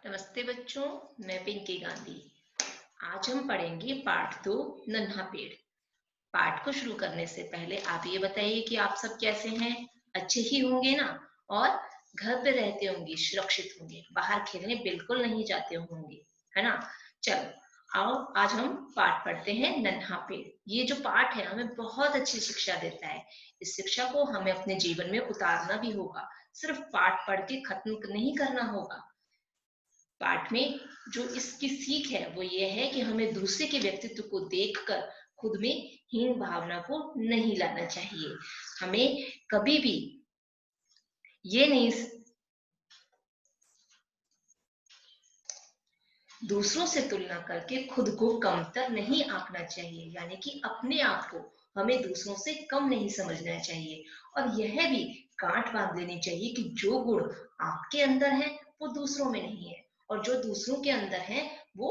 नमस्ते बच्चों, मैं पिंकी गांधी। आज हम पढ़ेंगे पाठ 2 नन्हा पेड़। पाठ को शुरू करने से पहले आप ये बताइए कि आप सब कैसे हैं। अच्छे ही होंगे ना। और घर पे रहते होंगे, सुरक्षित होंगे, बाहर खेलने बिल्कुल नहीं जाते होंगे, है ना। चलो आओ, आज हम पाठ पढ़ते हैं नन्हा पेड़। ये जो पाठ है हमें बहुत अच्छी शिक्षा देता है। इस शिक्षा को हमें अपने जीवन में उतारना भी होगा। सिर्फ पाठ पढ़ के खत्म नहीं करना होगा। पाठ में जो इसकी सीख है वो ये है कि हमें दूसरे के व्यक्तित्व को देखकर खुद में हीन भावना को नहीं लाना चाहिए। हमें कभी भी ये नहीं, दूसरों से तुलना करके खुद को कमतर नहीं आंकना चाहिए। यानी कि अपने आप को हमें दूसरों से कम नहीं समझना चाहिए। और यह भी गांठ बांध लेनी चाहिए कि जो गुण आपके अंदर है वो दूसरों में नहीं है, और जो दूसरों के अंदर है वो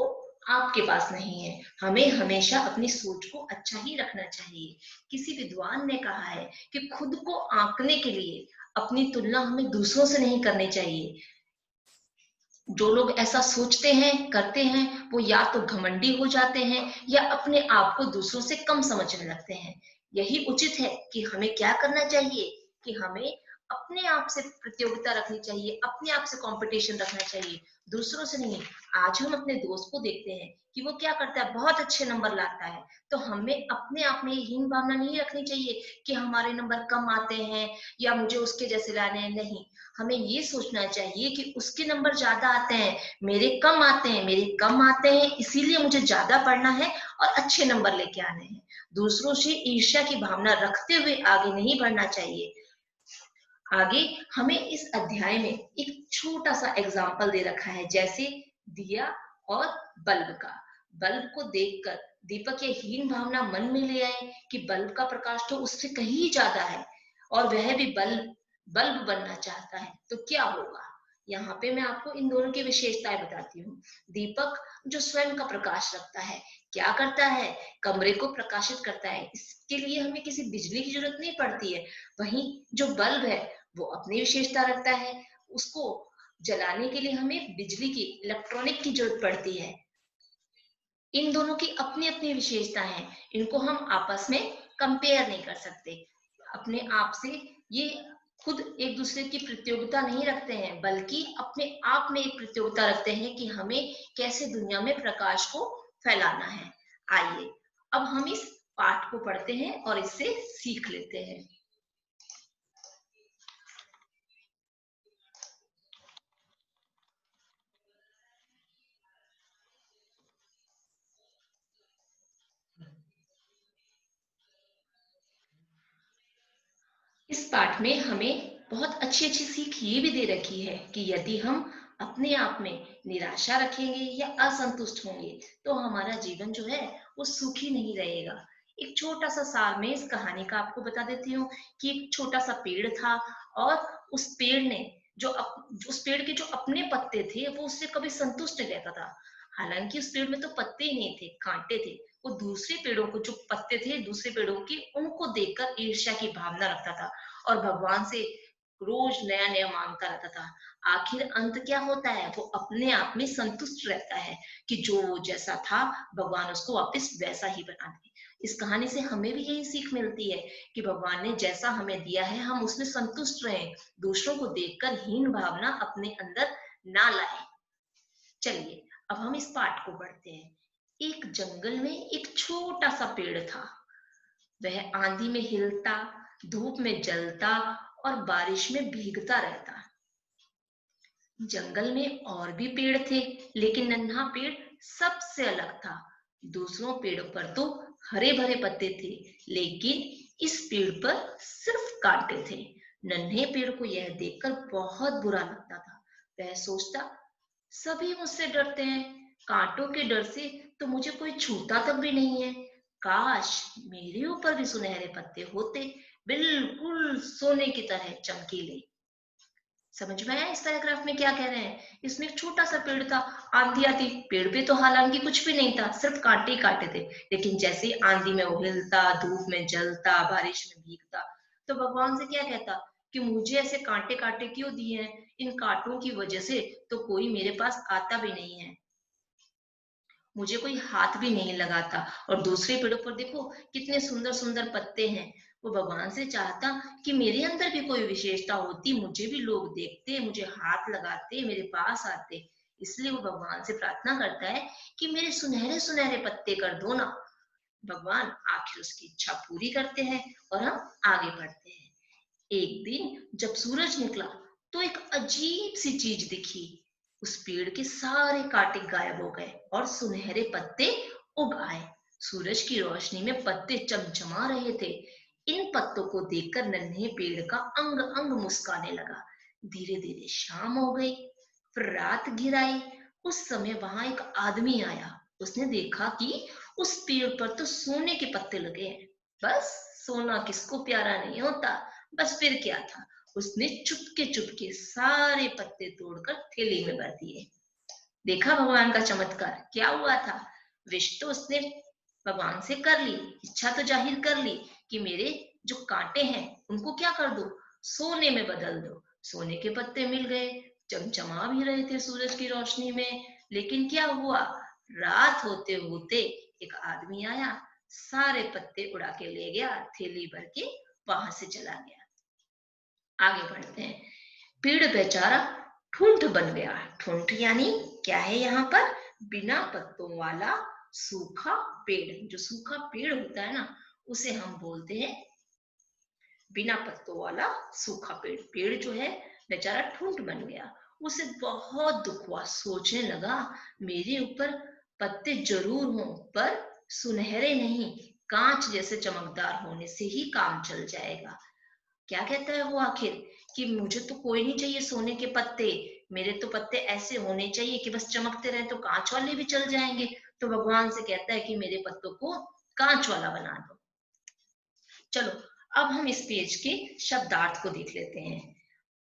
आपके पास नहीं है। हमें हमेशा अपनी सोच को अच्छा ही रखना चाहिए। किसी विद्वान ने कहा है कि खुद को आंकने के लिए अपनी तुलना हमें दूसरों से नहीं करनी चाहिए। जो लोग ऐसा सोचते हैं, करते हैं, वो या तो घमंडी हो जाते हैं या अपने आप को दूसरों से कम समझने लगते हैं। यही उचित है कि हमें क्या करना चाहिए कि हमें अपने आप से प्रतियोगिता रखनी चाहिए, अपने आप से कंपटीशन रखना चाहिए, दूसरों से नहीं। आज हम अपने दोस्त को देखते हैं कि वो क्या करता है, बहुत अच्छे नंबर लाता है, तो हमें अपने आप में हीन भावना नहीं रखनी चाहिए कि हमारे नंबर कम आते हैं या मुझे उसके जैसे लाने हैं। नहीं, हमें ये सोचना चाहिए कि उसके नंबर ज्यादा आते हैं, मेरे कम आते हैं, मेरे कम आते हैं, इसीलिए मुझे ज्यादा पढ़ना है और अच्छे नंबर लेके आने हैं। दूसरों से ईर्ष्या की भावना रखते हुए आगे नहीं बढ़ना चाहिए। आगे हमें इस अध्याय में एक छोटा सा एग्जाम्पल दे रखा है, जैसे दिया और बल्ब का। बल्ब को देखकर दीपक ये हीन भावना मन में ले आए कि बल्ब का प्रकाश तो उससे कहीं ज्यादा है और वह भी बल्ब बल्ब बनना चाहता है, तो क्या होगा। यहाँ पे मैं आपको इन दोनों की विशेषताएं बताती हूँ। दीपक जो स्वयं का प्रकाश रखता है, क्या करता है, कमरे को प्रकाशित करता है, इसके लिए हमें किसी बिजली की जरूरत नहीं पड़ती है। वहीं जो बल्ब है वो अपनी विशेषता रखता है, उसको जलाने के लिए हमें बिजली की, इलेक्ट्रॉनिक की जरूरत पड़ती है। इन दोनों की अपनी अपनी विशेषता है, इनको हम आपस में कंपेयर नहीं कर सकते। अपने आप से ये खुद एक दूसरे की प्रतियोगिता नहीं रखते हैं, बल्कि अपने आप में एक प्रतियोगिता रखते हैं कि हमें कैसे दुनिया में प्रकाश को फैलाना है। आइए अब हम इस पाठ को पढ़ते हैं और इससे सीख लेते हैं। इस पाठ में हमें बहुत अच्छी अच्छी सीख ये भी दे रखी है कि यदि हम अपने आप में निराशा रखेंगे या असंतुष्ट होंगे तो हमारा जीवन जो है वो सुखी नहीं रहेगा। एक छोटा सा सार में इस कहानी का आपको बता देती हूँ कि एक छोटा सा पेड़ था और उस पेड़ ने उस पेड़ के जो अपने पत्ते थे वो उससे कभी संतुष्ट नहीं रहता था। हालांकि उस पेड़ में तो पत्ते ही नहीं थे, कांटे थे। वो दूसरे पेड़ों को जो पत्ते थे दूसरे पेड़ों के, उनको देखकर ईर्ष्या की भावना रखता था और भगवान से रोज नया नया मांगता रहता था। आखिर अंत क्या होता है, वो अपने आप में संतुष्ट रहता है कि जो जैसा था भगवान उसको वापस वैसा ही बना दे। इस कहानी से हमें भी यही सीख मिलती है कि भगवान ने जैसा हमें दिया है हम उसमें संतुष्ट रहें, दूसरों को देखकर हीन भावना अपने अंदर ना लाए। चलिए अब हम इस पाठ को पढ़ते हैं। एक जंगल में एक छोटा सा पेड़ था। वह आंधी में हिलता, धूप में जलता और बारिश में भीगता रहता। जंगल में और भी पेड़ थे, लेकिन नन्हा पेड़ सबसे अलग था। दूसरों पेड़ों पर तो हरे भरे पत्ते थे, लेकिन इस पेड़ पर सिर्फ कांटे थे। नन्हे पेड़ को यह देखकर बहुत बुरा लगता था। वह सोचता, सभी मुझसे डरते हैं, कांटों के डर से तो मुझे कोई छूता तक भी नहीं है। काश मेरे ऊपर भी सुनहरे पत्ते होते, बिल्कुल सोने की तरह चमकीले। समझ में आया इस पैराग्राफ में क्या कह रहे हैं। इसमें एक छोटा सा पेड़ था, आंधी आती, पेड़ पे तो हालांकि कुछ भी नहीं था, सिर्फ कांटे ही कांटे थे, लेकिन जैसे ही आंधी में वो हिलता, धूप में जलता, बारिश में भीगता, तो भगवान से क्या कहता कि मुझे ऐसे कांटे कांटे क्यों दिए हैं, इन कांटों की वजह से तो कोई मेरे पास आता भी नहीं है, मुझे कोई हाथ भी नहीं लगाता। और दूसरे पेड़ों पर देखो कितने सुंदर सुंदर पत्ते हैं। वो भगवान से चाहता कि मेरे अंदर भी कोई विशेषता होती, मुझे भी लोग देखते, मुझे हाथ लगाते, मेरे पास आते। इसलिए वो भगवान से प्रार्थना करता है कि मेरे सुनहरे सुनहरे पत्ते कर दो ना। भगवान आखिर उसकी इच्छा पूरी करते हैं और हम आगे बढ़ते हैं। एक दिन जब सूरज निकला तो एक अजीब सी चीज दिखी। उस पेड़ के सारे कांटे गायब हो गए और सुनहरे पत्ते उग आए। सूरज की रोशनी में पत्ते चमचमा रहे थे। इन पत्तों को देखकर नन्हे पेड़ का अंग अंग मुस्काने लगा। धीरे धीरे शाम हो गई, फिर रात घिर आई। उस समय वहां एक आदमी आया। उसने देखा कि उस पेड़ पर तो सोने के पत्ते लगे हैं। बस, सोना किसको प्यारा नहीं होता। बस फिर क्या था, उसने चुपके चुपके सारे पत्ते तोड़कर थैली में भर दिए। देखा भगवान का चमत्कार क्या हुआ था। विश तो उसने भगवान से कर ली, इच्छा तो जाहिर कर ली कि मेरे जो कांटे हैं उनको क्या कर दो, सोने में बदल दो। सोने के पत्ते मिल गए, चमचमा भी रहे थे सूरज की रोशनी में। लेकिन क्या हुआ, रात होते होते एक आदमी आया, सारे पत्ते उड़ा के ले गया, थैली भर के वहां से चला गया। आगे बढ़ते हैं। पेड़ बेचारा ठूंठ बन गया। ठूंठ यानी क्या है यहाँ पर, बिना पत्तों वाला सूखा पेड़। जो सूखा पेड़ होता है ना, उसे हम बोलते हैं बिना पत्तों वाला सूखा पेड़। पेड़ जो है बेचारा ठूंठ बन गया। उसे बहुत दुख हुआ, सोचने लगा मेरे ऊपर पत्ते जरूर हों पर सुनहरे नहीं, कांच जैसे चमकदार होने से ही काम चल जाएगा। क्या कहता है वो आखिर, कि मुझे तो कोई नहीं चाहिए सोने के पत्ते, मेरे तो पत्ते ऐसे होने चाहिए कि बस चमकते रहे, तो कांच वाले भी चल जाएंगे। तो भगवान से कहता है कि मेरे पत्तों को कांच वाला बना दो। चलो, अब हम इस पेज के शब्दार्थ को देख लेते हैं।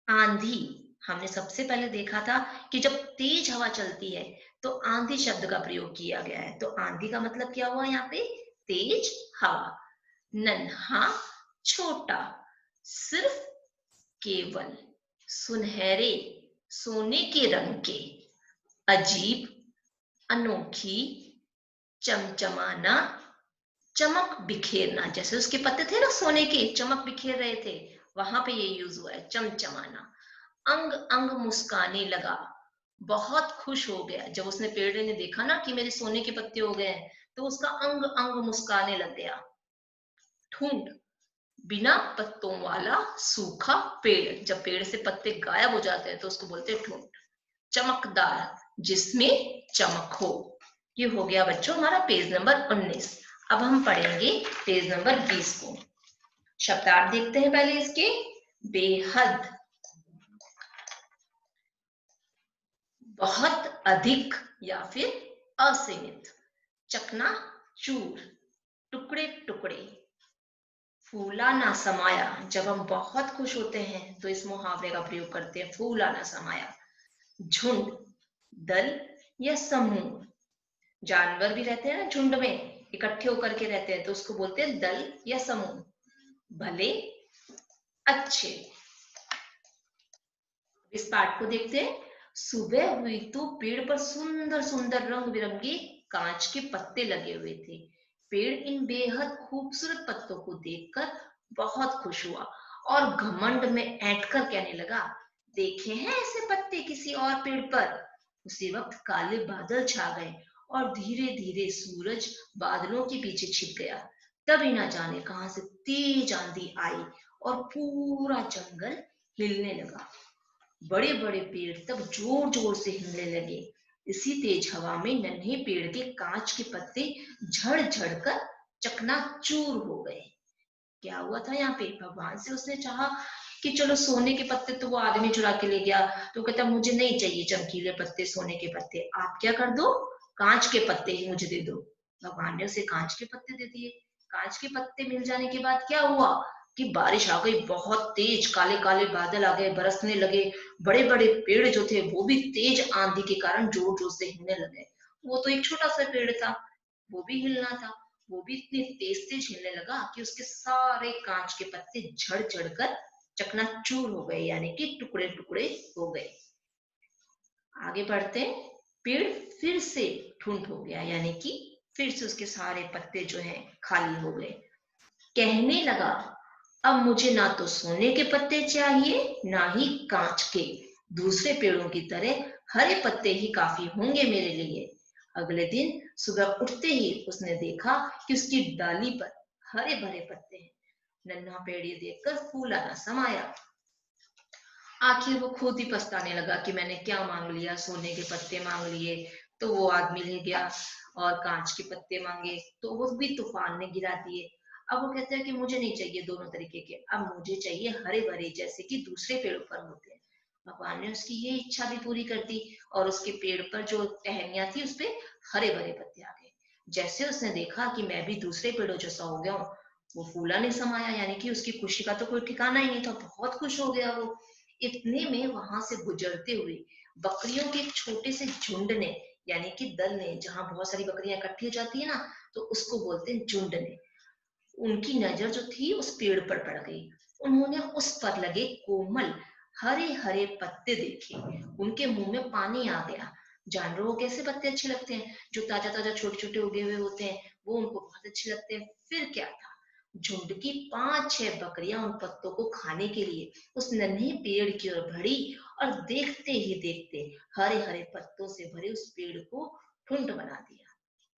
आंधी, हमने सबसे पहले देखा था कि जब तेज हवा चलती है तो आंधी शब्द का प्रयोग किया गया है। तो आंधी का मतलब क्या हुआ यहाँ पे, तेज हवा। नन्हा, छोटा, सिर्फ, केवल, सुनहरे, सोने के रंग के, अजीब, अनोखी, चमचमाना, चमक बिखेरना। जैसे उसके पत्ते थे ना सोने के, चमक बिखेर रहे थे, वहां पे ये यूज हुआ है, चमचमाना। अंग अंग मुस्काने लगा, बहुत खुश हो गया जब उसने पेड़ ने देखा ना कि मेरे सोने के पत्ते हो गए हैं, तो उसका अंग अंग मुस्काने लग गया। ठूंठ, बिना पत्तों वाला सूखा पेड़। जब पेड़ से पत्ते गायब हो जाते हैं तो उसको बोलते हैं ठूंठ। चमकदार, जिसमें चमक हो। ये हो गया बच्चों हमारा पेज नंबर 19। अब हम पढ़ेंगे पेज नंबर 20 को। शब्दार्थ देखते हैं पहले इसके। बेहद, बहुत अधिक या फिर असीमित। चकना चूर, टुकड़े टुकड़े। फूला ना समाया, जब हम बहुत खुश होते हैं तो इस मुहावरे का प्रयोग करते हैं, फूला ना समाया। झुंड, दल या समूह। जानवर भी रहते हैं ना झुंड में, इकट्ठे होकर के रहते हैं, तो उसको बोलते हैं दल या समूह। भले, अच्छे। इस पाठ को देखते हैं। सुबह हुई तो पेड़ पर सुंदर सुंदर रंग बिरंगे कांच के पत्ते लगे हुए थे। पेड़ इन बेहद खूबसूरत पत्तों को देखकर बहुत खुश हुआ और घमंड में ऐंठकर कहने लगा, देखे हैं ऐसे पत्ते किसी और पेड़ पर। उसी वक्त काले बादल छा गए और धीरे धीरे सूरज बादलों के पीछे छिप गया। तभी ना जाने कहां से तेज आंधी आई और पूरा जंगल हिलने लगा। बड़े बड़े पेड़ तब जोर जोर से हिलने लगे। इसी तेज हवा में नन्हे पेड़ के कांच के पत्ते झड़ झड़ कर चकनाचूर हो गए। क्या हुआ था यहाँ पे, भगवान से उसने चाहा कि चलो सोने के पत्ते तो वो आदमी चुरा के ले गया, तो कहता मुझे नहीं चाहिए चमकीले पत्ते, सोने के पत्ते, आप क्या कर दो, कांच के पत्ते ही मुझे दे दो। भगवान ने उसे कांच के पत्ते दे दिए। कांच के पत्ते मिल जाने के बाद क्या हुआ कि बारिश आ गई, बहुत तेज काले काले बादल आ गए, बरसने लगे। बड़े बड़े पेड़ जो थे वो भी तेज आंधी के कारण जोर जोर से हिलने लगे। वो तो एक छोटा सा पेड़ था, वो भी हिलना था। वो भी इतनी तेज तेज हिलने लगा कि उसके सारे कांच के पत्ते झड़ झड़ कर चकनाचूर हो गए, यानी कि टुकड़े टुकड़े हो गए। आगे बढ़ते हैं। पेड़ फिर से ठुंड हो गया, यानी कि फिर से उसके सारे पत्ते जो हैं खाली हो गए। कहने लगा, अब मुझे ना तो सोने के पत्ते चाहिए, ना ही कांच के। दूसरे पेड़ों की तरह हरे पत्ते ही काफी होंगे मेरे लिए। अगले दिन सुबह उठते ही उसने देखा कि उसकी डाली पर हरे भरे पत्ते हैं। नन्हा पेड़ ये देखकर फूला न समाया। आखिर वो खुद ही पछताने लगा कि मैंने क्या मांग लिया, सोने के पत्ते मांग लिए तो वो आदमी ले गया, और कांच के पत्ते मांगे तो वो भी तूफान ने गिरा दिए। अब वो कहता है कि मुझे नहीं चाहिए दोनों तरीके के, अब मुझे चाहिए हरे भरे जैसे कि दूसरे पेड़ों पर होते हैं। भगवान ने उसकी ये इच्छा भी पूरी कर दी, और उसके पेड़ पर जो टहनियां थी उस पे हरे भरे पत्ते आ गए। जैसे उसने देखा कि मैं भी दूसरे पेड़ों जैसा हो गया हूँ, वो फूला नहीं समाया, यानी कि उसकी खुशी का तो कोई ठिकाना ही नहीं था, बहुत खुश हो गया वो। इतने में वहां से गुजरते हुए बकरियों के एक छोटे से झुंड ने, यानी कि दल ने, जहां बहुत सारी बकरियां इकट्ठी हो जाती है ना, तो उसको बोलते हैं झुंड ने, उनकी नजर जो थी उस पेड़ पर पड़ गई। उन्होंने उस पर लगे कोमल हरे हरे पत्ते देखे, उनके मुंह में पानी आ गया। जानवरों को कैसे पत्ते अच्छे लगते हैं, जो ताजा ताजा छोटे छोटे उगे हुए होते हैं, वो उनको बहुत अच्छे लगते हैं। फिर क्या था, झुंड की 5-6 बकरियां उन पत्तों को खाने के लिए उस नन्हे पेड़ की ओर बढ़ी, और देखते ही देखते हरे हरे पत्तों से भरे उस पेड़ को ठुंड बना दिया।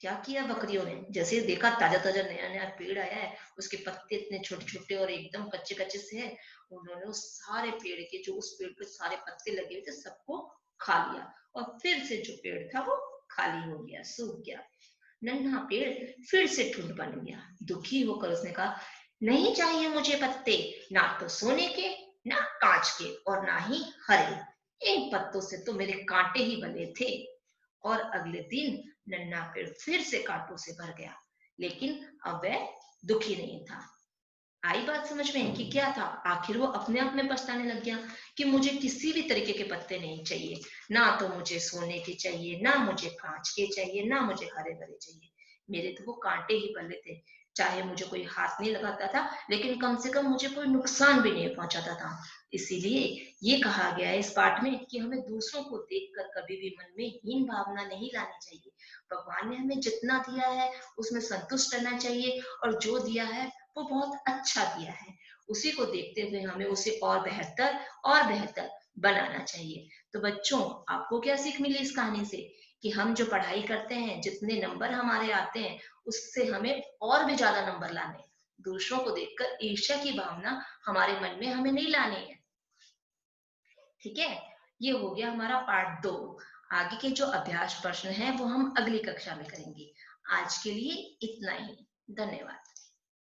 क्या किया बकरियों ने, जैसे ही देखा ताजा ताजा नया नया पेड़ आया है, उसके पत्ते इतने छोटे छोटे और एकदम कच्चे कच्चे से हैं, उन्होंने उस सारे पेड़ के, जो उस पेड़ पे सारे पत्ते लगे हुए थे, सबको खा लिया, और फिर से जो पेड़ था वो खाली हो गया, सूख गया। नन्हा पेड़ फिर से ठुंड बन गया। दुखी होकर उसने कहा, नहीं चाहिए मुझे पत्ते, ना तो सोने के, ना कांच के, और ना ही हरे। इन पत्तों से तो मेरे कांटे ही बने थे। और अगले दिन नन्हा पेड़ फिर से कांटों से भर गया, लेकिन अब वह दुखी नहीं था। आई बात समझ में कि क्या था, आखिर वो अपने आप में पछताने लग गया कि मुझे किसी भी तरीके के पत्ते नहीं चाहिए, ना तो मुझे सोने के चाहिए, ना मुझे कांच के चाहिए, ना मुझे हरे भरे चाहिए। मेरे तो वो कांटे ही बने थे, चाहे मुझे कोई हाथ नहीं लगाता था, लेकिन कम से कम मुझे कोई नुकसान भी नहीं पहुंचाता था। इसीलिए ये कहा गया है इस पाठ में कि हमें दूसरों को देखकर कभी भी मन में हीन भावना नहीं लानी चाहिए। भगवान ने हमें जितना दिया है उसमें संतुष्ट रहना चाहिए, और जो दिया है वो बहुत अच्छा दिया है, उसी को देखते हुए हमें उसे और बेहतर बनाना चाहिए। तो बच्चों, आपको क्या सीख मिली इस कहानी से, कि हम जो पढ़ाई करते हैं, जितने नंबर हमारे आते हैं, उससे हमें और भी ज्यादा नंबर लाने हैं। दूसरों को देखकर ईर्ष्या की भावना हमारे मन में हमें नहीं लानी है। ठीक है, ये हो गया हमारा पार्ट 2। आगे के जो अभ्यास प्रश्न हैं वो हम अगली कक्षा में करेंगे। आज के लिए इतना ही। धन्यवाद।